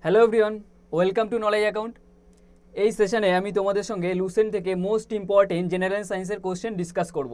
Hello everyone, welcome to knowledge account. এই সেশনে আমি তোমাদের সঙ্গে লুসেন্ট থেকে মোস্ট ইম্পর্টেন্ট জেনারেল সায়েন্সের কোশ্চেন ডিসকাস করব।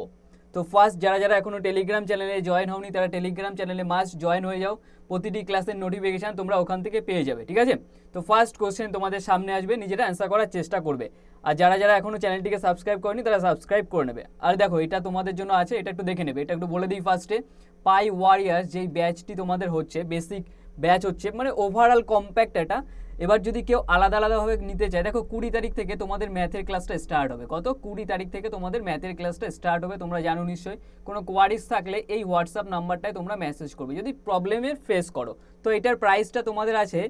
তো ফার্স্ট যারা যারা এখনও টেলিগ্রাম চ্যানেলে জয়েন হওনি তারা টেলিগ্রাম চ্যানেলে মাস্ট জয়েন হয়ে যাও। প্রতিটি ক্লাসের নোটিফিকেশান তোমরা ওখান থেকে পেয়ে যাবে, ঠিক আছে? তো ফার্স্ট কোশ্চেন তোমাদের সামনে আসবে, নিজেরা অ্যান্সার করার চেষ্টা করবে। আর যারা যারা এখনও চ্যানেলটিকে সাবস্ক্রাইব করেনি তারা সাবস্ক্রাইব করে নেবে। আর দেখো, এটা তোমাদের জন্য আছে, এটা একটু দেখে নেবে। এটা একটু বলে দিই ফার্স্টে, পাই ওয়ারিয়ার্স যেই ব্যাচটি তোমাদের হচ্ছে, বেসিক ব্যাচ হচ্ছে, মানে ওভারঅল কম্প্যাক্ট এটা। এবার যদি কেউ আলাদা আলাদাভাবে নিতে চায়, দেখো 20 তারিখ থেকে তোমাদের ম্যাথের ক্লাসটা স্টার্ট হবে। কত? 20 তারিখ থেকে তোমাদের ম্যাথের ক্লাসটা স্টার্ট হবে। তোমরা জানো নিশ্চয়ই। কোনো কোয়ারিজ থাকলে এই হোয়াটসঅ্যাপ নাম্বারটায় তোমরা মেসেজ করবে যদি প্রবলেমের ফেস করো। তো এটার প্রাইসটা তোমাদের আছে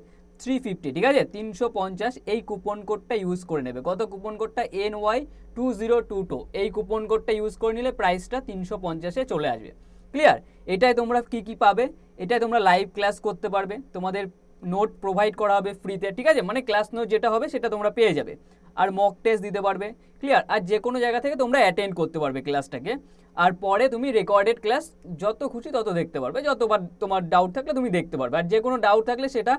350, ঠিক আছে? 350। এই কুপন কোডটা ইউজ করে নেবে। কত? কুপন কোডটা NY2022। এই কুপন কোডটা ইউজ করে নিলে প্রাইসটা 350-এ চলে আসবে। ক্লিয়ার? এটাই তোমরা কি পাবে? এটাই তোমরা লাইভ ক্লাস করতে পারবে, তোমাদের নোট প্রোভাইড করা হবে ফ্রিতে, ঠিক আছে? মানে ক্লাস নোট যেটা হবে সেটা তোমরা পেয়ে যাবে, আর মক টেস্ট দিতে পারবে। ক্লিয়ার? আর যে কোনো জায়গা থেকে তোমরা অ্যাটেন্ড করতে পারবে ক্লাসটাকে। আর পরে তুমি রেকর্ডেড ক্লাস যত খুশি তত দেখতে পারবে, যতবার তোমার ডাউট থাকলে তুমি দেখতে পারবে। আর যে কোনো ডাউট থাকলে সেটা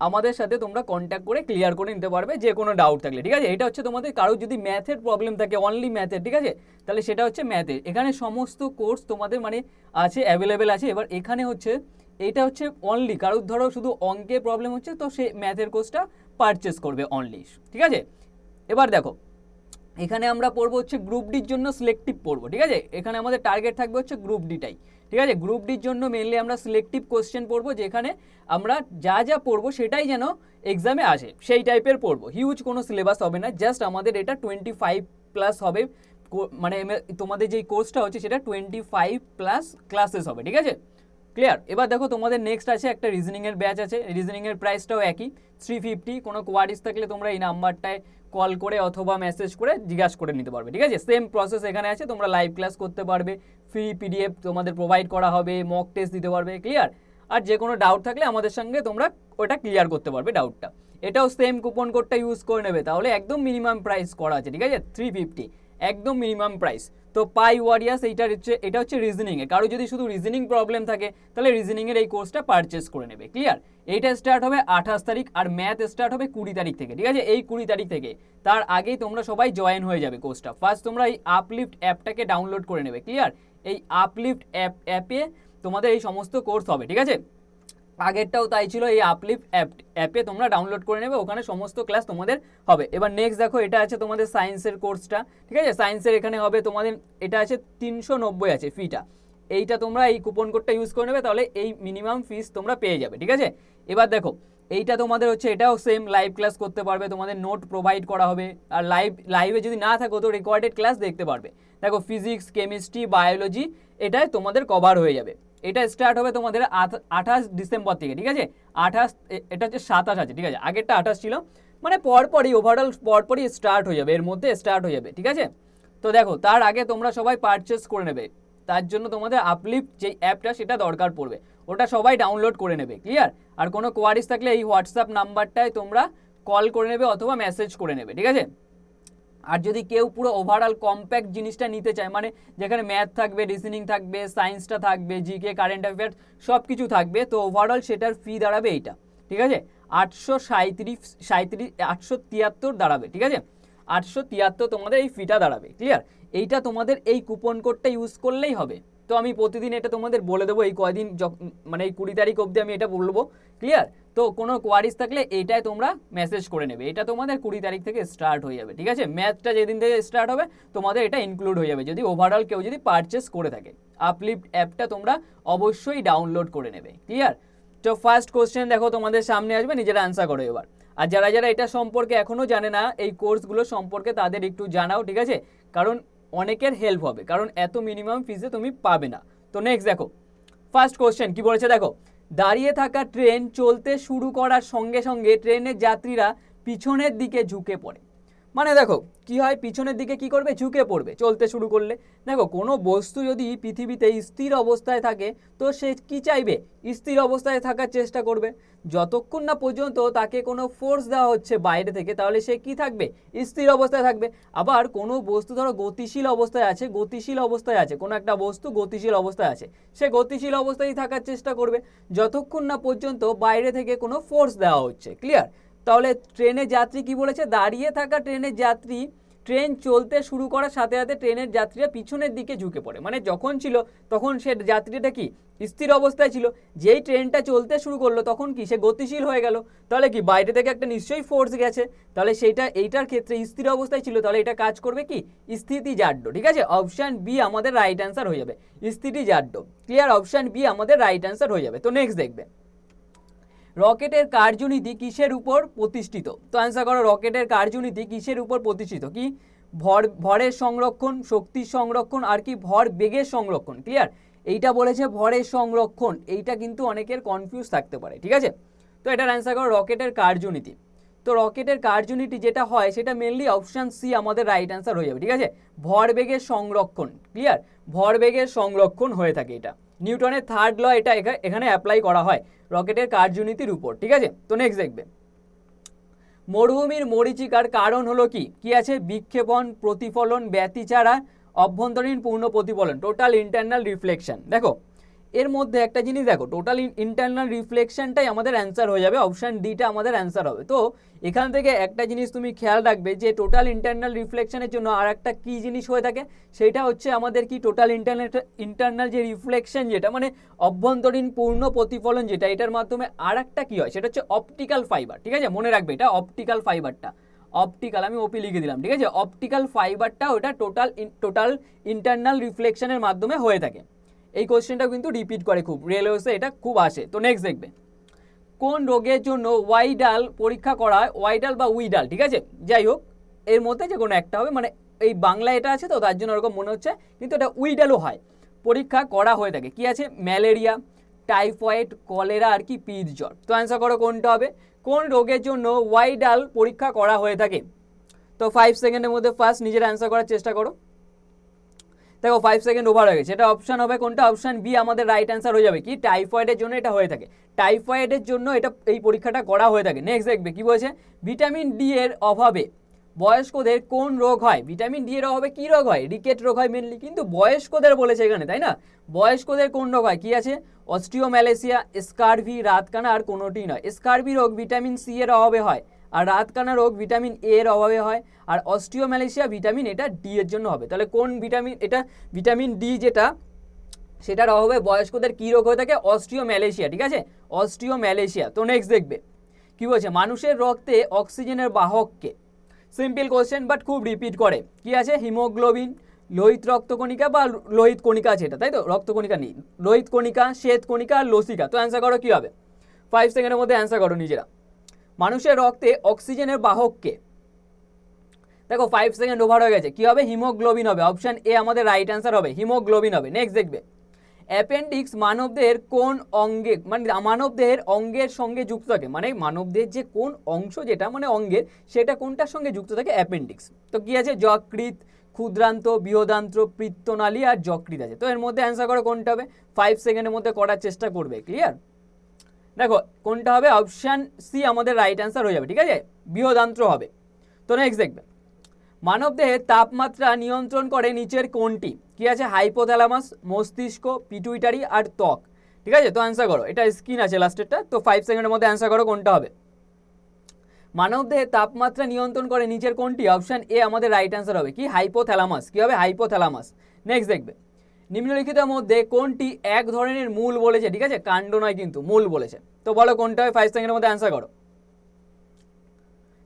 আমাদের সাথে তোমরা কন্ট্যাক্ট করে ক্লিয়ার করে নিতে পারবে, যে কোনো ডাউট থাকলে, ঠিক আছে? এটা হচ্ছে তোমাদের কারো যদি ম্যাথের প্রবলেম থাকে, অনলি ম্যাথের, ঠিক আছে? তাহলে সেটা হচ্ছে ম্যাথের। এখানে সমস্ত কোর্স তোমাদের মানে আছে, অ্যাভেলেবেল আছে। এবার এখানে হচ্ছে এটা হচ্ছে অনলি কারোর ধরো শুধু অঙ্কে প্রবলেম হচ্ছে, তো সে ম্যাথের কোর্সটা পারচেস করবে অনলি, ঠিক আছে? এবার দেখো, এখানে আমরা পড়বো হচ্ছে গ্রুপ ডির জন্য সিলেক্টিভ পড়বো, ঠিক আছে? এখানে আমাদের টার্গেট থাকবে হচ্ছে গ্রুপ ডিটাই, ঠিক আছে? গ্রুপ ডির জন্য মেনলি আমরা সিলেক্টিভ কোশ্চেন পড়বো, যেখানে আমরা যা যা পড়বো সেটাই যেন এক্সামে আসে সেই টাইপের পড়বো। হিউজ কোনো সিলেবাস হবে না, জাস্ট আমাদের এটা 25+ হবে। মানে তোমাদের যেই কোর্সটা হচ্ছে সেটা 25+ ক্লাসেস হবে, ঠিক আছে? ক্লিয়ার? এবার দেখো, তোমাদের নেক্সট আছে একটা রিজনিংয়ের ব্যাচ আছে। রিজনিংয়ের প্রাইসটাও একই 350। কোনো কোয়ারিজ থাকলে তোমরা এই নাম্বারটায় কল করে অথবা মেসেজ করে জিজ্ঞাসা করে নিতে পারবে, ঠিক আছে? সেম প্রসেস এখানে আছে, তোমরা লাইভ ক্লাস করতে পারবে, ফ্রি PDF তোমাদের প্রোভাইড করা হবে, মক টেস্ট দিতে পারবে। ক্লিয়ার? আর যে কোনো ডাউট থাকলে আমাদের সঙ্গে তোমরা ওটা ক্লিয়ার করতে পারবে ডাউটটা। এটাও সেম কুপন কোডটা ইউজ করে নেবে, তাহলে একদম মিনিমাম প্রাইস করা আছে, ঠিক আছে? 350 একদম মিনিমাম প্রাইস। তো পাই ওয়ারিয়ার্স এটা হচ্ছে রিজনিংয়ে। কারো যদি শুধু রিজনিং প্রবলেম থাকে তাহলে রিজনিংয়ের এই কোর্সটা পারচেস করে নেবে। ক্লিয়ার? এইটা স্টার্ট হবে 28 তারিখ, আর ম্যাথ স্টার্ট হবে 20 তারিখ থেকে, ঠিক আছে? এই 20 তারিখ থেকে, তার আগেই তোমরা সবাই জয়েন হয়ে যাবে কোর্সটা। ফার্স্ট তোমরা এই আপলিফট অ্যাপটাকে ডাউনলোড করে নেবে। ক্লিয়ার? এই আপলিফট অ্যাপে তোমাদের এই সমস্ত কোর্স হবে, ঠিক আছে? আগেরটাও তাই ছিল, এই আপলিফট অ্যাপে তোমরা ডাউনলোড করে নেবে, ওখানে সমস্ত ক্লাস তোমাদের হবে। এবার নেক্সট দেখো, এটা আছে তোমাদের সায়েন্সের কোর্সটা, ঠিক আছে? সায়েন্সের এখানে হবে তোমাদের, এটা আছে 390 আছে ফিটা। এইটা তোমরা এই কুপন কোডটা ইউজ করে নেবে, তাহলে এই মিনিমাম ফিস তোমরা পেয়ে যাবে, ঠিক আছে? এবার দেখো, এইটা তোমাদের হচ্ছে, এটাও সেম লাইভ ক্লাস করতে পারবে, তোমাদের নোট প্রোভাইড করা হবে। আর লাইভে যদি না থাকো তো রেকর্ডেড ক্লাস দেখতে পারবে। দেখো, ফিজিক্স, কেমিস্ট্রি, বায়োলজি এটাই তোমাদের কভার হয়ে যাবে। এটা স্টার্ট হবে তোমাদের 28 ডিসেম্বর থেকে, ঠিক আছে? 28, এটা হচ্ছে 27 আছে, ঠিক আছে? আগেরটা 28 ছিল, মানে পরপরই ওভারঅল পরপরই স্টার্ট হয়ে যাবে, এর মধ্যে স্টার্ট হয়ে যাবে, ঠিক আছে? তো দেখো, তার আগে তোমরা সবাই পারচেস করে নেবে, তার জন্য তোমাদের আপলিফট যে অ্যাপটা সেটা দরকার পড়বে, ওটা সবাই ডাউনলোড করে নেবে। ক্লিয়ার? আর কোনো কোয়ারিজ থাকলে এই হোয়াটসঅ্যাপ নাম্বারটায় তোমরা কল করে নেবে অথবা মেসেজ করে নেবে, ঠিক আছে? আর যদি কেউ পুরো ওভারঅল কম্প্যাক্ট জিনিসটা নিতে চায়, মানে যেখানে ম্যাথ থাকবে, রিজনিং থাকবে, সায়েন্সটা থাকবে, জিকে, কারেন্ট অ্যাফেয়ার্স সব কিছু থাকবে, তো ওভারঅল সেটার ফি দাঁড়াবে এইটা, ঠিক আছে? 873 দাঁড়াবে, ঠিক আছে? 873 তোমাদের এই ফিটা দাঁড়াবে। ক্লিয়ার? এইটা তোমাদের এই কুপন কোডটা ইউজ করলেই হবে। তো আমি প্রতিদিন এটা তোমাদের বলে দেবো, এই কয়দিন মানে এই 20 তারিখ অবধি আমি এটা বলবো। ক্লিয়ার? তো কোনো কোয়ারিজ থাকলে এইটাই তোমরা মেসেজ করে নেবে। এটা তোমাদের 20 তারিখ থেকে স্টার্ট হয়ে যাবে, ঠিক আছে? ম্যাথটা যেদিন থেকে স্টার্ট হবে তোমাদের এটা ইনক্লুড হয়ে যাবে, যদি ওভারঅল কেউ যদি পারচেস করে থাকে। আপলিফট অ্যাপটা তোমরা অবশ্যই ডাউনলোড করে নেবে। ক্লিয়ার? তো ফার্স্ট কোশ্চেন দেখো তোমাদের সামনে আসবে, নিজেরা আনসার করো এবার। আর যারা যারা এটা সম্পর্কে এখনও জানে না, এই কোর্সগুলো সম্পর্কে তাদের একটু জানাও, ঠিক আছে? কারণ অনেকের হেল্প হবে, কারণ এত মিনিমাম ফিসে তুমি পাবে না। তো নেক্সট দেখো, ফার্স্ট কোশ্চেন কি বলেছে দেখো, দাঁড়িয়ে থাকা ট্রেন চলতে শুরু করার সঙ্গে সঙ্গে ট্রেনের যাত্রীরা পিছনের দিকে ঝুঁকে পড়ে। মানে দেখো কি হয়, পিছনের দিকে কি করবে, ঝুঁকে পড়বে চলতে শুরু করলে। দেখো কোনো বস্তু যদি পৃথিবীতে স্থির অবস্থায় থাকে তো সে কি চাইবে, স্থির অবস্থায় থাকার চেষ্টা করবে। যতক্ষণ না পর্যন্ত তাকে কোনো ফোর্স দেওয়া হচ্ছে বাইরে থেকে, তাহলে সে কি থাকবে, স্থির অবস্থায় থাকবে। আবার কোনো বস্তু ধরো গতিশীল অবস্থায় আছে, কোনো একটা বস্তু গতিশীল অবস্থায় আছে, সে গতিশীল অবস্থায় থাকার চেষ্টা করবে যতক্ষণ না পর্যন্ত বাইরে থেকে কোনো ফোর্স দেওয়া হচ্ছে। ক্লিয়ার? তাহলে ট্রেনের যাত্রী কি বলেছে, দাঁড়িয়ে থাকা ট্রেনের যাত্রী ট্রেন চলতে শুরু করার সাথে সাথে ট্রেনের যাত্রীরা পিছনের দিকে ঝুঁকে পড়ে। মানে যখন ছিল তখন সে যাত্রীটা কি স্থির অবস্থায় ছিল, যেই ট্রেনটা চলতে শুরু করলো তখন কি সে গতিশীল হয়ে গেল, তাহলে কি বাইরে থেকে একটা নিশ্চয়ই ফোর্স গেছে, তাহলে সেইটা এইটার ক্ষেত্রে স্থির অবস্থায় ছিল, তাহলে এটা কাজ করবে কি স্থিতিজাড্য। ঠিক আছে, অপশান বি আমাদের রাইট অ্যান্সার হয়ে যাবে, স্থিতিজাড্য। ক্লিয়ার? অপশান বি আমাদের রাইট অ্যান্সার হয়ে যাবে। তো নেক্সট দেখবে, রকেটের কার্যনীতি কিসের উপর প্রতিষ্ঠিত? তো অ্যান্সার করো, রকেটের কার্যনীতি কিসের উপর প্রতিষ্ঠিত? কি ভরের সংরক্ষণ, শক্তির সংরক্ষণ, আর কি ভর বেগের সংরক্ষণ। ক্লিয়ার? এইটা বলেছে ভরের সংরক্ষণ, এইটা কিন্তু অনেকের কনফিউজ থাকতে পারে। ঠিক আছে, তো এটার অ্যান্সার করো রকেটের কার্যনীতি। তো রকেটের কার্যনীতি যেটা হয় সেটা মেনলি অপশান সি আমাদের রাইট অ্যান্সার হয়ে যাবে। ঠিক আছে, ভরবেগের সংরক্ষণ। ক্লিয়ার? ভরবেগের সংরক্ষণ হয়ে থাকে এটা। নিউটনের থার্ড ল এটা এখানে অ্যাপ্লাই করা হয় রকেটের কার্যনীতির উপর। ঠিক আছে, তো নেক্সট দেখবে, মরুভূমির মরীচিকার কারণ হলো কি? কি আছে, বিক্ষেপণ, প্রতিফলন, ব্যতিচারা, অভ্যন্তরীণ পূর্ণ প্রতিফলন, টোটাল ইন্টারনাল রিফ্লেকশন। দেখো এর মধ্যে একটা জিনিস দেখো, টোটাল ইন্টারনাল রিফ্লেকশনটাই আমাদের অ্যান্সার হয়ে যাবে, অপশান ডিটা আমাদের অ্যান্সার হবে। তো এখান থেকে একটা জিনিস তুমি খেয়াল রাখবে যে টোটাল ইন্টারনাল রিফ্লেকশনের জন্য আর একটা কী জিনিস হয়ে থাকে, সেটা হচ্ছে আমাদের কি টোটাল ইন্টারনাল যে রিফ্লেকশন যেটা মানে অভ্যন্তরীণ পূর্ণ প্রতিফলন যেটা, এটার মাধ্যমে আর একটা কী হয় সেটা হচ্ছে অপটিক্যাল ফাইবার। ঠিক আছে, মনে রাখবে এটা অপটিক্যাল ফাইবারটা, অপটিক্যাল আমি ওপি লিখে দিলাম। ঠিক আছে, অপটিক্যাল ফাইবারটা ওটা টোটাল ইন্টারনাল রিফ্লেকশনের মাধ্যমে হয়ে থাকে। এই কোশ্চেনটাও কিন্তু রিপিট করে খুব, রেলওয়েতে এটা খুব আসে। তো নেক্সট দেখবে, কোন রোগের জন্য ওয়াইডাল পরীক্ষা করা হয়, ওয়াইডাল বা উইডাল, ঠিক আছে যাই হোক এর মধ্যে যে কোনো একটা হবে, মানে এই বাংলা এটা আছে তো তার জন্য ওরকম মনে হচ্ছে, কিন্তু এটা উইডালও হয়, পরীক্ষা করা হয়ে থাকে। কি আছে, ম্যালেরিয়া, টাইফয়েড, কলেরা, আর কি পিঠ জ্বর। তো অ্যান্সার করো কোনটা হবে, কোন রোগের জন্য ওয়াইডাল পরীক্ষা করা হয়ে থাকে? তো 5 সেকেন্ডের মধ্যে ফার্স্ট নিজের অ্যান্সার করার চেষ্টা করো। দেখো 5 সেকেন্ড ওভার হয়ে গেছে, এটা অপশান হবে কোনটা, অপশান বি আমাদের রাইট অ্যান্সার হয়ে যাবে। কি টাইফয়েডের জন্য এটা হয়ে থাকে, টাইফয়েডের জন্য এটা এই পরীক্ষাটা করা হয়ে থাকে। নেক্সট দেখবে কি বলছে, ভিটামিন ডি এর অভাবে বয়স্কদের কোন রোগ হয়? ভিটামিন ডি এর অভাবে কি রোগ হয়? রিকেট রোগ হয় মেনলি, কিন্তু বয়স্কদের বলেছে এখানে, তাই না? বয়স্কদের কোন রোগ হয়? কি আছে, অস্টিওম্যালেসিয়া, স্কারভি, রাতকানা, আর কোনোটি নয়। স্কারভি রোগ ভিটামিন সি এর অভাবে হয়, আর রাতকানা রোগ ভিটামিন এ এর অভাবে হয়, আর অস্টিওম্যালেসিয়া ভিটামিন এটা ডি এর জন্য হবে। তাহলে কোন ভিটামিন, এটা ভিটামিন ডি যেটা সেটার অভাবে বয়স্কদের কী রোগ হয়ে থাকে? অস্টিওম্যালেসিয়া। ঠিক আছে, অস্টিওম্যালেসিয়া। তো নেক্সট দেখবে কি বলছে, মানুষের রক্তে অক্সিজেনের বাহককে? সিম্পল কোশ্চেন বাট খুব রিপিট করে। কি আছে, হিমোগ্লোবিন, লোহিত রক্তকণিকা বা লোহিত কণিকা আছে এটা, তাই তো? রক্তকণিকা নেই, লোহিত কণিকা, শ্বেত কণিকা, আর লসিকা। তো অ্যান্সার করো কি হবে, 5 সেকেন্ডের মধ্যে অ্যান্সার করো নিজেরা। মানুষের রক্তে অক্সিজেনের বাহককে? দেখো 5 সেকেন্ড ওভার হয়ে গেছে, কি হবে, হিমোগ্লোবিন হবে, অপশন এ আমাদের রাইট অ্যান্সার হবে, হিমোগ্লোবিন হবে। নেক্সট দেখবে, অ্যাপেন্ডিক্স মানবদেহের কোন অঙ্গে, মানে মানবদেহের অঙ্গের সঙ্গে যুক্ত থাকে? মানে মানবদেহের যে কোন অংশ যেটা মানে অঙ্গের, সেটা কোনটার সঙ্গে যুক্ত থাকে? অ্যাপেন্ডিক্স। তো কি আছে, যকৃৎ, ক্ষুদ্রান্ত, বৃহদান্ত্র, পিত্তনালী, আর যকৃৎ আছে। তো এর মধ্যে অ্যান্সার করো কোনটা হবে, 5 সেকেন্ডের মধ্যে করার চেষ্টা করবে। ক্লিয়ার? দেখো কোনটা হবে, অপশান সি আমাদের রাইট অ্যান্সার হয়ে যাবে। ঠিক আছে, বৃহদান্ত্র হবে। তো নেক্সট দেখবে, মানবদেহের তাপমাত্রা নিয়ন্ত্রণ করে নিচের কোনটি? কি আছে, হাইপোথ্যালামাস, মস্তিষ্ক, পিটুইটারি, আর ত্বক। ঠিক আছে, তো অ্যান্সার করো, এটা স্কিন আছে লাস্টেরটা। তো 5 সেকেন্ডের মধ্যে অ্যান্সার করো কোনটা হবে। মানবদেহের তাপমাত্রা নিয়ন্ত্রণ করে নিচের কোনটি? অপশান এ আমাদের রাইট অ্যান্সার হবে। কি হাইপোথ্যালামাস। কি হবে, হাইপোথ্যালামাস। নেক্সট দেখবে, নিম্নলিখিতের মধ্যে কোনটি এক ধরনের মূল বলেছে? ঠিক আছে, কাণ্ড নয় কিন্তু মূল বলেছে। তো বলো কোনটা হবে, 5 সেকেন্ডের মধ্যে অ্যান্সার করো।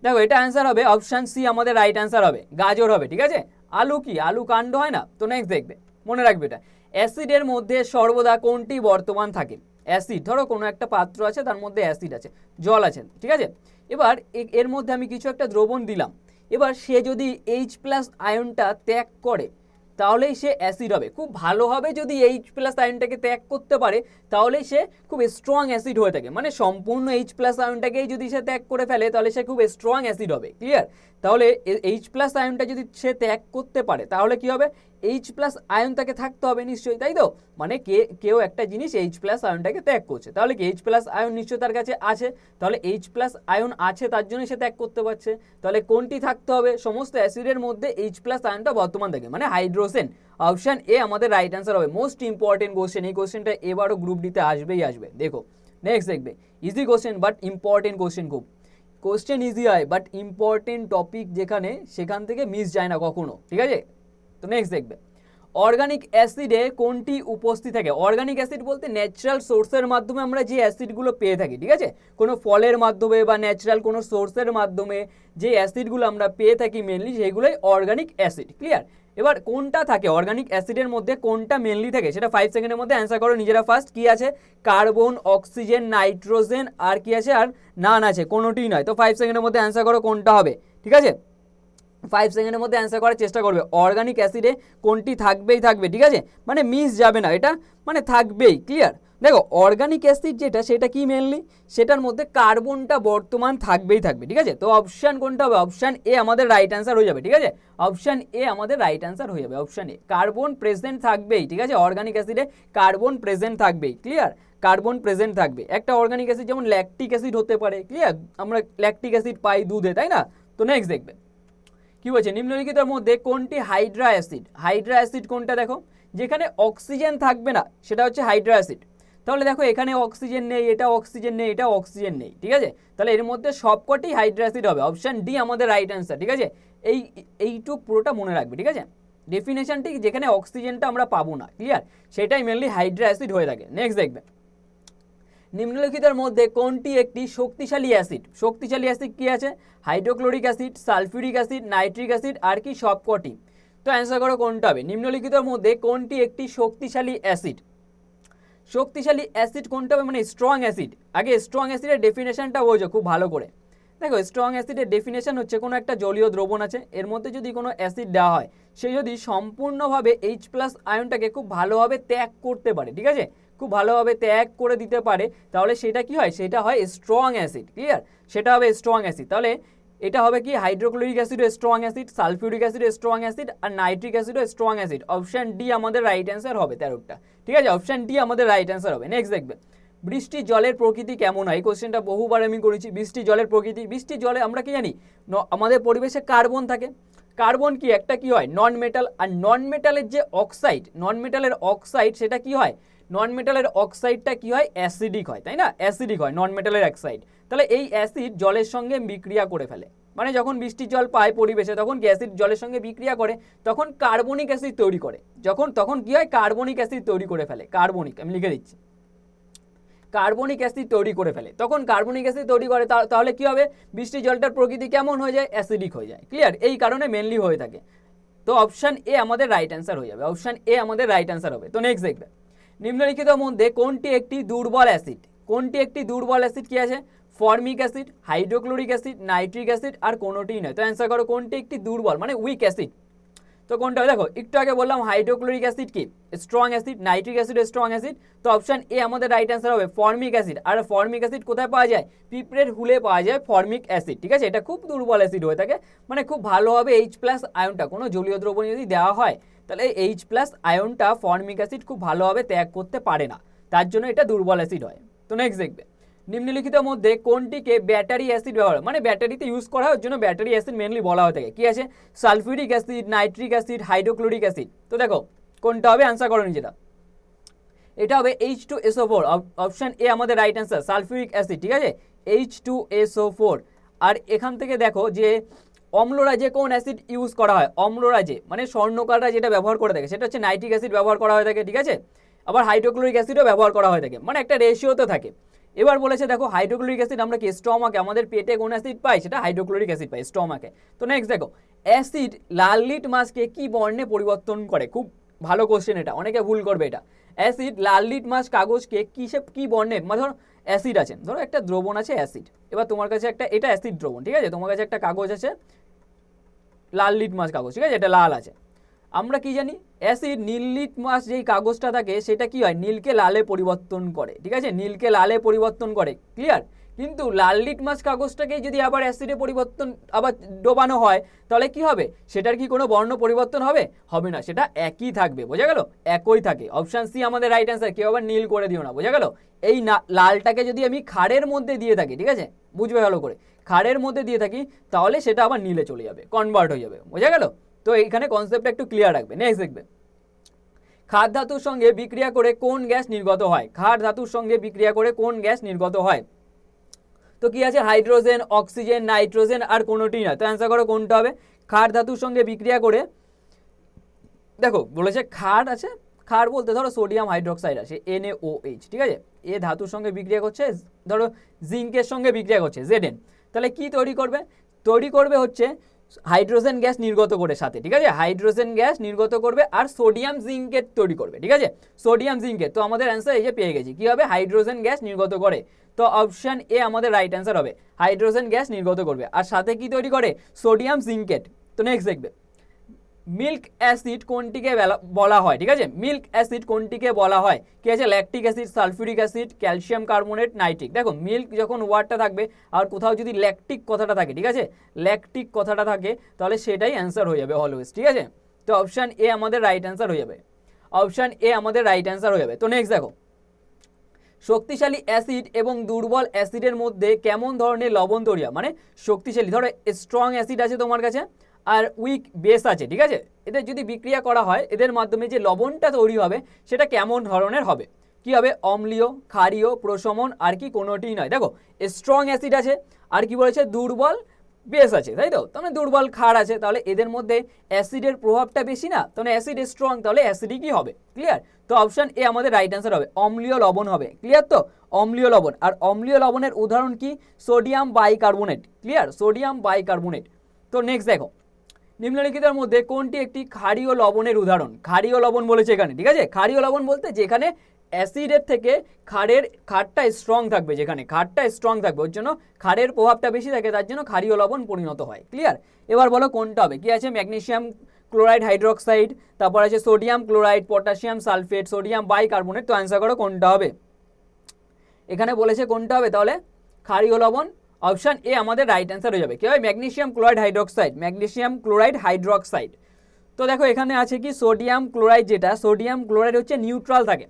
দেখো এটা অ্যান্সার হবে অপশান সি আমাদের রাইট অ্যান্সার হবে, গাজর হবে। ঠিক আছে, আলু কি, আলু কাণ্ড হয় না? তো নেক্সট দেখবে, মনে রাখবে এটা, অ্যাসিডের মধ্যে সর্বদা কোনটি বর্তমান থাকে? অ্যাসিড, ধরো কোনো একটা পাত্র আছে তার মধ্যে অ্যাসিড আছে, জল আছে, ঠিক আছে, এবার এর মধ্যে আমি কিছু একটা দ্রবণ দিলাম, এবার সে যদি H+ আয়নটা ত্যাগ করে তাহলেই সে অ্যাসিড হবে। খুব ভালোভাবে যদি এইচ প্লাস আয়নটাকে ত্যাগ করতে পারে তাহলেই সে খুব স্ট্রং অ্যাসিড হয়ে থাকে। মানে সম্পূর্ণ এইচ প্লাস আয়নটাকেই যদি সে ত্যাগ করে ফেলে তাহলে সে খুব স্ট্রং অ্যাসিড হবে। ক্লিয়ার? তাহলে এইচ প্লাস আয়নটা যদি সে ত্যাগ করতে পারে তাহলে কি হবে, এইচ প্লাস আয়ন তাকে থাকতে হবে নিশ্চয়ই, তাই তো? মানে কেউ একটা জিনিস এইচ প্লাস আয়নটাকে ত্যাগ করছে, তাহলে কি এইচ প্লাস আয়ন নিশ্চয়ই তার কাছে আছে, তাহলে এইচ প্লাস আয়ন আছে তার জন্য সে ত্যাগ করতে পারছে। তাহলে কোনটি থাকতে হবে, সমস্ত অ্যাসিডের মধ্যে এইচ প্লাস আয়নটা বর্তমান থাকে, মানে হাইড্রোজেন। অপশন এ আমাদের রাইট অ্যান্সার হবে। মোস্ট ইম্পর্টেন্ট কোশ্চেন, এই কোশ্চেনটা এবারও গ্রুপ ডিতে আসবেই আসবে। দেখো নেক্সট দেখবে, easy question but important question. খুব কোশ্চেন ইজি হয় বাট ইম্পর্টেন্ট টপিক যেখানে, সেখান থেকে মিস যায় না কখনো, ঠিক আছে? তো নেক্সট দেখবে, অর্গানিক অ্যাসিডে কোনটি উপস্থিত থাকে? অর্গানিক অ্যাসিড বলতে ন্যাচারাল সোর্সের মাধ্যমে আমরা যে অ্যাসিডগুলো পেয়ে থাকি, ঠিক আছে? কোনো ফলের মাধ্যমে বা ন্যাচারাল কোনো সোর্সের মাধ্যমে যে অ্যাসিডগুলো আমরা পেয়ে থাকি মেনলি সেগুলোই অর্গানিক অ্যাসিড। ক্লিয়ার? এবার কোনটা থাকে অর্গানিক অ্যাসিডের মধ্যে, কোনটা মেনলি থাকে সেটা 5 সেকেন্ডের মধ্যে অ্যান্সার করো নিজেরা। ফার্স্ট কি আছে? কার্বন, অক্সিজেন, নাইট্রোজেন, আর কি আছে? আর নান আছে, কোনোটিই নয়। তো 5 সেকেন্ডের মধ্যে অ্যান্সার করো কোনটা হবে, ঠিক আছে? 5 সেকেন্ডের মধ্যে অ্যান্সার করার চেষ্টা করবে। অর্গানিক অ্যাসিডে কোনটি থাকবেই থাকবে, ঠিক আছে? মানে মিস যাবে না, এটা মানে থাকবেই। ক্লিয়ার? দেখো অর্গানিক অ্যাসিড যেটা, সেটা কি মেনলি, সেটার মধ্যে কার্বনটা বর্তমান থাকবেই থাকবে, ঠিক আছে? তো অপশান কোনটা হবে? অপশান এ আমাদের রাইট অ্যান্সার হয়ে যাবে, ঠিক আছে? অপশান এ আমাদের রাইট অ্যান্সার হয়ে যাবে। অপশান এ, কার্বন প্রেজেন্ট থাকবেই, ঠিক আছে? অর্গানিক অ্যাসিডে কার্বন প্রেজেন্ট থাকবেই। ক্লিয়ার? কার্বন প্রেজেন্ট থাকবে। একটা অর্গানিক অ্যাসিড যেমন ল্যাকটিক অ্যাসিড হতে পারে। ক্লিয়ার? আমরা ল্যাকটিক অ্যাসিড পাই দুধে, তাই না? তো নেক্সট দেখবে কি বলছে, নিম্নলিখিতের মধ্যে কোনটি হাইড্রা অ্যাসিড? হাইড্রা অ্যাসিড কোনটা দেখো, যেখানে অক্সিজেন থাকবে না সেটা হচ্ছে হাইড্রা অ্যাসিড। তাহলে দেখো এখানে অক্সিজেন নেই, এটা অক্সিজেন নেই, এটা অক্সিজেন নেই, ঠিক আছে? তাহলে এর মধ্যে সবকটি হাইড্রা অ্যাসিড হবে। অপশন ডি আমাদের রাইট অ্যান্সার, ঠিক আছে? এইটুক পুরোটা মনে রাখবে, ঠিক আছে? ডেফিনেশনটি যেখানে অক্সিজেনটা আমরা পাবো না, ক্লিয়ার, সেটাই মেনলি হাইড্রা অ্যাসিড হয়ে থাকে। নেক্সট দেখবে, নিম্নলিখিতের মধ্যে কোনটি একটি শক্তিশালী অ্যাসিড? শক্তিশালী অ্যাসিড কি আছে? Hydrochloric acid, sulphuric acid, nitric acid, আর কি সবকটি? তো অ্যান্সার করো কোনটা হবে। নিম্নলিখিতের মধ্যে কোনটি একটি শক্তিশালী অ্যাসিড? শক্তিশালী অ্যাসিড কোনটা হবে, মানে স্ট্রং অ্যাসিড। আগে স্ট্রং অ্যাসিডের ডেফিনেশনটা বোঝো খুব ভালো করে। দেখো স্ট্রং অ্যাসিডের ডেফিনেশন হচ্ছে কোনো একটা জলীয় দ্রবণ আছে, এর মধ্যে যদি কোনো অ্যাসিড দেওয়া হয়, সে যদি সম্পূর্ণভাবে এইচ প্লাস আয়নটাকে খুব ভালোভাবে ত্যাগ করতে পারে, ঠিক আছে? খুব ভালোভাবে ত্যাগ করে দিতে পারে, তাহলে সেটা কি হয়? সেটা হয় স্ট্রং অ্যাসিড। ক্লিয়ার? সেটা হবে স্ট্রং অ্যাসিড। তাহলে এটা হবে কি, হাইড্রোক্লোরিক অ্যাসিডও স্ট্রং অ্যাসিড, সালফিউরিক অ্যাসিডও স্ট্রং অ্যাসিড, আর নাইট্রিক অ্যাসিডও স্ট্রং অ্যাসিড। অপশন ডি আমাদের রাইট অ্যান্সার হবে 13টা, ঠিক আছে? অপশন ডি আমাদের রাইট অ্যান্সার হবে। নেক্সট দেখবে, বৃষ্টি জলের প্রকৃতি কেমন হয়? এই কোশ্চেনটা বহুবার আমি করেছি। বৃষ্টি জলের প্রকৃতি, বৃষ্টি জলে আমরা কি জানি, আমাদের পরিবেশে কার্বন থাকে। কার্বন কি একটা কি হয়, নন মেটাল। আর নন মেটালের যে অক্সাইড, নন মেটালের অক্সাইড সেটা কি হয়, নন মেটালের অক্সাইডটা কি হয়, অ্যাসিডিক হয়, তাই না? অ্যাসিডিক হয় নন মেটালের অক্সাইড। তাহলে এই অ্যাসিড জলের সঙ্গে বিক্রিয়া করে ফেলে, মানে যখন বৃষ্টির জল পায় পরিবেশে তখন কি অ্যাসিড জলের সঙ্গে বিক্রিয়া করে, তখন কার্বনিক অ্যাসিড তৈরি করে। তখন কি হয়, কার্বনিক অ্যাসিড তৈরি করে ফেলে। কার্বনিক, আমি লিখে দিচ্ছি, কার্বনিক অ্যাসিড তৈরি করে ফেলে। তখন কার্বনিক অ্যাসিড তৈরি করে, তাহলে কি হবে, বৃষ্টি জলটার প্রকৃতি কেমন হয়ে যায়, অ্যাসিডিক হয়ে যায়। ক্লিয়ার? এই কারণে মেনলি হয়ে থাকে। তো অপশন এ আমাদের রাইট অ্যান্সার হয়ে যাবে। অপশন এ আমাদের রাইট অ্যান্সার হবে। তো নেক্সট দেখবে, নিম্নলিখিত মধ্যে কোনটি একটি দুর্বল অ্যাসিড? কোনটি একটি দুর্বল অ্যাসিড কি আছে? Formic acid, hydrochloric acid, nitric acid, আর কোনোটিই নয়। তো অ্যান্সার করো কোনটি একটি দুর্বল, মানে উইক অ্যাসিড। তো কোনটা? দেখো একটু আগে বললাম হাইড্রোক্লোরিক অ্যাসিড কি strong acid, nitric acid strong acid. তো অপশন এ আমাদের রাইট অ্যান্সার হবে ফর্মিক অ্যাসিড। আর ফর্মিক অ্যাসিড কোথায় পাওয়া যায়? পিঁপড়ের হুলে পাওয়া যায় ফর্মিক অ্যাসিড, ঠিক আছে? এটা খুব দুর্বল অ্যাসিড হয়ে থাকে, মানে খুব ভালোভাবে এইচ প্লাস আয়নটা, কোনো জলীয় দ্রবণ যদি দেওয়া হয় তাহলে এইচ প্লাস আয়নটা ফর্মিক অ্যাসিড খুব ভালোভাবে ত্যাগ করতে পারে না, তার জন্য এটা দুর্বল অ্যাসিড হয়। তো নেক্সট দেখবে, নিম্নলিখিত মধ্যে কোনটিকে ব্যাটারি অ্যাসিড ব্যবহার, মানে ব্যাটারিতে ইউজ করা হয়, ওর জন্য ব্যাটারি অ্যাসিড মেনলি বলা হয়ে থাকে। কি আছে? Sulphuric acid, nitric acid, hydrochloric acid. তো দেখো কোনটা হবে, আনসার করো নিজেরা। এটা হবে H2SO4। অপশন এ আমাদের রাইট অ্যান্সার, সালফিউরিক অ্যাসিড, ঠিক আছে? H2SO4। আর এখান থেকে দেখো যে অম্লরাজে কোন অ্যাসিড ইউজ করা হয়? অম্লরাজে মানে স্বর্ণকাররা যেটা ব্যবহার করে থাকে সেটা হচ্ছে নাইট্রিক অ্যাসিড ব্যবহার করা হয়ে থাকে, ঠিক আছে? আবার হাইড্রোক্লোরিক অ্যাসিডও ব্যবহার করা হয়ে থাকে, মানে একটা রেশিওতে থাকে। এবার বলেছে দেখো হাইড্রোক্লোরিক অ্যাসিড আমরা কি স্টমাকে, আমাদের পেটে কোন অ্যাসিড পাই, সেটা হাইড্রোক্লোরিক অ্যাসিড পাই স্টমাকে। তো নেক্সট দেখো, অ্যাসিড লাল লিটমাসকে কি বর্ণে পরিবর্তন করে? খুব ভালো কোশ্চেন এটা, অনেকে ভুল করবে এটা। অ্যাসিড লাল লিটমাস কাগজকে কি বর্ণে, মানে ধরো অ্যাসিড আছে, ধরো একটা দ্রবণ আছে অ্যাসিড, এবার তোমার কাছে একটা, এটা অ্যাসিড দ্রবণ, ঠিক আছে? তোমার কাছে একটা কাগজ আছে লাল লিটমাস কাগজ, ঠিক আছে? এটা লাল আছে। আমরা কি জানি অ্যাসিড নীল লিটমাস যেই কাগজটা থাকে সেটা কি হয় নীলকে লালে পরিবর্তন করে, ঠিক আছে, নীলকে লালে পরিবর্তন করে, ক্লিয়ার। কিন্তু লাল লিটমাস কাগজটাকে যদি আবার অ্যাসিডে পরিবর্তন আবার ডোবানো হয় তাহলে কি হবে, সেটার কি কোনো বর্ণ পরিবর্তন হবে, হবে না, সেটা একই থাকবে, বোঝা গেল, একই থাকে। অপশান সি আমাদের রাইট অ্যান্সার, কেউ আবার নীল করে দিও না, বোঝা গেল। এই লালটাকে যদি আমি খাড়ের মধ্যে দিয়ে থাকি, ঠিক আছে, বুঝবে ভালো করে, খাড়ের মধ্যে দিয়ে থাকি তাহলে সেটা আবার নীলে চলে যাবে, কনভার্ট হয়ে যাবে, বোঝা গেল। তো এইখানে কনসেপ্টটা একটু ক্লিয়ার রাখবে। নেক্সট দেখবে, ক্ষার ধাতুর সঙ্গে বিক্রিয়া করে কোন গ্যাস নির্গত হয়, ক্ষার ধাতুর সঙ্গে বিক্রিয়া করে কোন গ্যাস নির্গত হয়। তো কি আছে, হাইড্রোজেন, অক্সিজেন, নাইট্রোজেন, আর কোনোটি না। তো অ্যান্সার করো কোনটা হবে। ক্ষার ধাতুর সঙ্গে বিক্রিয়া করে, দেখো বলেছে ক্ষার আছে, ক্ষার বলতে ধরো সোডিয়াম হাইড্রোক্সাইড আছে NaOH, ঠিক আছে, এ ধাতুর সঙ্গে বিক্রিয়া করছে, ধরো জিঙ্কের সঙ্গে বিক্রিয়া করছে Zn, তাহলে কি তৈরি করবে, তৈরি করবে হচ্ছে হাইড্রোজেন গ্যাস নির্গত করে সাথে, ঠিক আছে, হাইড্রোজেন গ্যাস নির্গত করবে আর সোডিয়াম জিঙ্কেট তৈরি করবে, ঠিক আছে, সোডিয়াম জিঙ্কেট। তো আমাদের অ্যান্সার এই যে পেয়ে গেছি, কি হবে, হাইড্রোজেন গ্যাস নির্গত করে। তো অপশন এ আমাদের রাইট অ্যান্সার হবে, হাইড্রোজেন গ্যাস নির্গত করবে আর সাথে কি তৈরি করে, সোডিয়াম জিঙ্কেট। তো নেক্সট দেখবে, মিল্ক অ্যাসিড কোনটিকে বলা হয়, ঠিক আছে, মিল্ক অ্যাসিড কোনটিকে বলা হয়, কি আছে, lactic acid, sulphuric acid, calcium carbonate, nitric. দেখো মিল্ক যখন ওয়ার্ডটা থাকবে আর কোথাও যদি ল্যাকটিক কথাটা থাকে, ঠিক আছে, ল্যাকটিক কথাটা থাকে তাহলে সেটাই অ্যান্সার হয়ে যাবে অলওয়েজ, ঠিক আছে। তো অপশান এ আমাদের রাইট অ্যান্সার হয়ে যাবে, অপশান এ আমাদের রাইট অ্যান্সার হয়ে যাবে। তো নেক্সট দেখো, শক্তিশালী অ্যাসিড এবং দুর্বল অ্যাসিডের মধ্যে কেমন ধরনের লবণ তৈরি হয়, মানে শক্তিশালী, ধরো স্ট্রং অ্যাসিড আছে তোমার কাছে আর উইক বেস আছে, ঠিক আছে, এদের যদি বিক্রিয়া করা হয় এদের মাধ্যমে যে লবণটা তৈরি হবে সেটা কেমন ধরনের হবে, কি হবে, অম্লীয়, ক্ষারীয়, প্রশমন, আর কি কোনোটিই নয়। দেখো স্ট্রং অ্যাসিড আছে আর কি বলেছে দুর্বল বেস আছে, তাই তো, তাহলে দুর্বল ক্ষার আছে, তাহলে এদের মধ্যে অ্যাসিডের প্রভাবটা বেশি না, তাহলে অ্যাসিড স্ট্রং, তাহলে অ্যাসিডই কি হবে, ক্লিয়ার। তো অপশন এ আমাদের রাইট অ্যান্সার হবে, অম্লীয় লবণ হবে, ক্লিয়ার। তো অম্লীয় লবণ, আর অম্লীয় লবণের উদাহরণ কি, sodium bicarbonate, clear, sodium bicarbonate. তো নেক্সট দেখো, নিম্নলিখিতের মধ্যে কোনটি একটি ক্ষারীয় লবণের উদাহরণ, ক্ষারীয় লবণ বলেছে এখানে, ঠিক আছে, ক্ষারীয় লবণ বলতে যেখানে অ্যাসিডের থেকে ক্ষারটা স্ট্রং থাকবে, যেখানে ক্ষারটা স্ট্রং থাকবে ওর জন্য ক্ষারের প্রভাবটা বেশি থাকে, তার জন্য ক্ষারীয় লবণ পরিণত হয়, ক্লিয়ার। এবার বলো কোনটা হবে, কি আছে, ম্যাগনেসিয়াম ক্লোরাইড হাইড্রোক্সাইড, তারপর আছে sodium chloride, potassium sulphate, sodium bicarbonate. তো অ্যান্সার করো কোনটা হবে, এখানে বলেছে কোনটা হবে, তাহলে ক্ষারীয় লবণ, অপশন এ আমাদের রাইট অ্যান্সার হয়ে যাবে, কি হবে, magnesium chloride hydroxide, magnesium chloride hydroxide. তো দেখো এখানে আছে কি সোডিয়াম ক্লোরাইড, যেটা সোডিয়াম ক্লোরাইড হচ্ছে নিউট্রাল থাকে,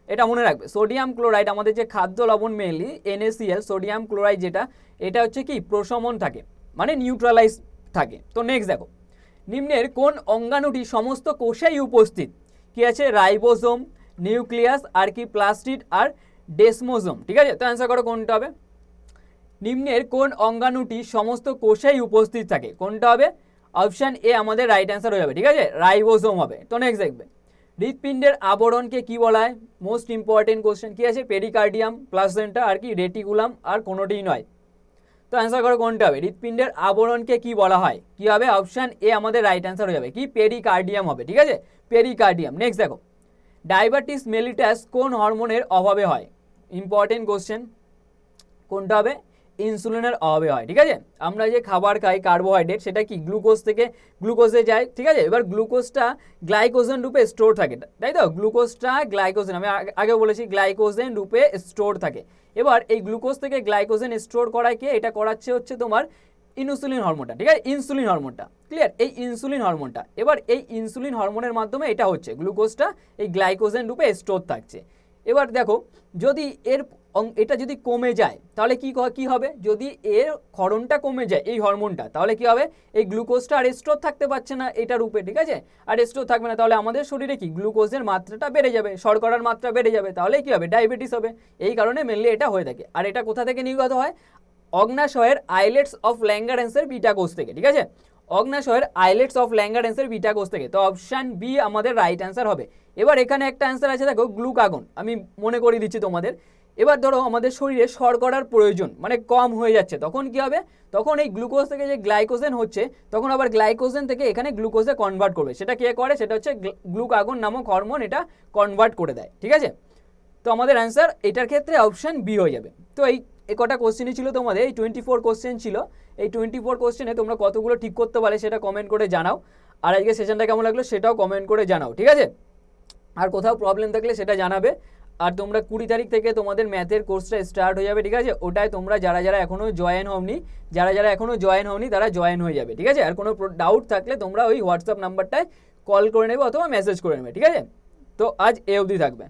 এটা মনে রাখবে, সোডিয়াম ক্লোরাইড আমাদের যে খাদ্য লবণ মেনলি NaCl, সোডিয়াম ক্লোরাইড যেটা, এটা হচ্ছে কি প্রশমন থাকে, মানে নিউট্রালাইজ থাকে। তো নেক্সট দেখো, নিম্নের কোন অঙ্গাণুটি সমস্ত কোষেই উপস্থিত, কি আছে, রাইবোজোম, নিউক্লিয়াস, আর কি প্লাস্টিড, আর ডেসমোজোম, ঠিক আছে। তো অ্যান্সার করো কোনটা হবে, নিম্নের কোন অঙ্গাণুটি সমস্ত কোষেই উপস্থিত থাকে, কোনটা হবে, অপশন এ আমাদের রাইট অ্যান্সার হয়ে যাবে, ঠিক আছে, রাইবোজোম হবে। তো নেক্সট দেখবে, হৃৎপিণ্ডের আবরণকে কি বলা হয়, মোস্ট ইম্পর্টেন্ট কোশ্চেন, কি আছে, পেরিকার্ডিয়াম, প্লাসেন্টা, আর কি রেটিকুলাম, আর কোনোটিই নয়। তো অ্যান্সার করো কোনটা হবে, হৃৎপিণ্ডের আবরণকে কি বলা হয়, কি হবে, অপশন এ আমাদের রাইট অ্যান্সার হয়ে যাবে, কি পেরিকার্ডিয়াম হবে, ঠিক আছে, পেরিকার্ডিয়াম। নেক্সট দেখো, ডায়াবেটিস মেলিটাস কোন হরমোনের অভাবে হয়, ইম্পর্টেন্ট কোশ্চেন, কোনটা হবে, ইনসুলিনের অভাবে হয়, ঠিক আছে। আমরা যে খাবার খাই কার্বোহাইড্রেট সেটা কি গ্লুকোজ থেকে গ্লুকোজে যায়, ঠিক আছে, এবার গ্লুকোজটা গ্লাইকোজেন রূপে স্টোর থাকে, তাই তো, গ্লুকোজটা গ্লাইকোজেন, আমি আগে বলেছি গ্লাইকোজেন রূপে স্টোর থাকে। এবার এই গ্লুকোজ থেকে গ্লাইকোজেন স্টোর করায় কে, এটা করাচ্ছে হচ্ছে তোমার ইনসুলিন হরমোনটা, ঠিক আছে, ইনসুলিন হরমোনটা, ক্লিয়ার, এই ইনসুলিন হরমোনটা, এবার এই ইনসুলিন হরমোনের মাধ্যমে এটা হচ্ছে গ্লুকোজটা এই গ্লাইকোজেন রূপে স্টোর থাকছে। এবার দেখো যদি এটা যদি কমে যায় তাহলে কি হবে, যদি এর ক্ষরণটা কমে যায় এই হরমোনটা, তাহলে কি হবে, এই গ্লুকোজটা আর স্টোর থাকতে পারছে না এটা রূপে, ঠিক আছে, আর স্টোর থাকবে না, তাহলে আমাদের শরীরে কি গ্লুকোজের মাত্রাটা বেড়ে যাবে, শর্করার মাত্রা বেড়ে যাবে, তাহলে কি হবে, ডায়াবেটিস হবে। এই কারণে মেনলি এটা হয়ে থাকে। আর এটা কোথা থেকে নির্গত হয়, অগ্ন্যাশয়ের আইলেটস অফ ল্যাঙ্গারেন্সের বিটা কোষ থেকে, ঠিক আছে, অগ্ন্যাশয়ের আইলেটস অফ ল্যাঙ্গারেন্সের বিটা কোষ থেকে। তো অপশন বি আমাদের রাইট অ্যান্সার হবে। এবার এখানে একটা অ্যান্সার আছে, দেখো গ্লুকাগন, আমি মনে করিয়ে দিচ্ছি তোমাদের। এবার ধরো আমাদের শরীরে শর্করার প্রয়োজন মানে কম হয়ে যাচ্ছে, তখন কি হবে, তখন এই গ্লুকোজ থেকে যে গ্লাইকোজেন হচ্ছে তখন আবার গ্লাইকোজেন থেকে এখানে গ্লুকোজে কনভার্ট করবে, সেটা কে করে, সেটা হচ্ছে গ্লুকাগন নামক হরমোন, এটা কনভার্ট করে দেয়, ঠিক আছে। তো আমাদের অ্যান্সার এটার ক্ষেত্রে অপশন বি হয়ে যাবে। তো এই কটা কোশ্চেনই ছিল তোমাদের, এই 24 কোশ্চেন ছিল। এই 24 কোশ্চেনে তোমরা কতগুলো ঠিক করতে পারে সেটা কমেন্ট করে জানাও। আর আজকে সেশনটা কেমন লাগলো সেটাও কমেন্ট করে জানাও, ঠিক আছে? আর কোথাও প্রবলেম থাকলে সেটা জানাবে। আর তোমরা 20 তারিখ থেকে তোমাদের ম্যাথের কোর্সটা স্টার্ট হয়ে যাবে, ঠিক আছে? ওটায় তোমরা যারা এখনও জয়েন হওনি তারা জয়েন হয়ে যাবে, ঠিক আছে? আর কোনো ডাউট থাকলে তোমরা ওই হোয়াটসঅ্যাপ নাম্বারটায় কল করে নেবে অথবা মেসেজ করে নেবে, ঠিক আছে? তো আজ এ অবধি থাকবে।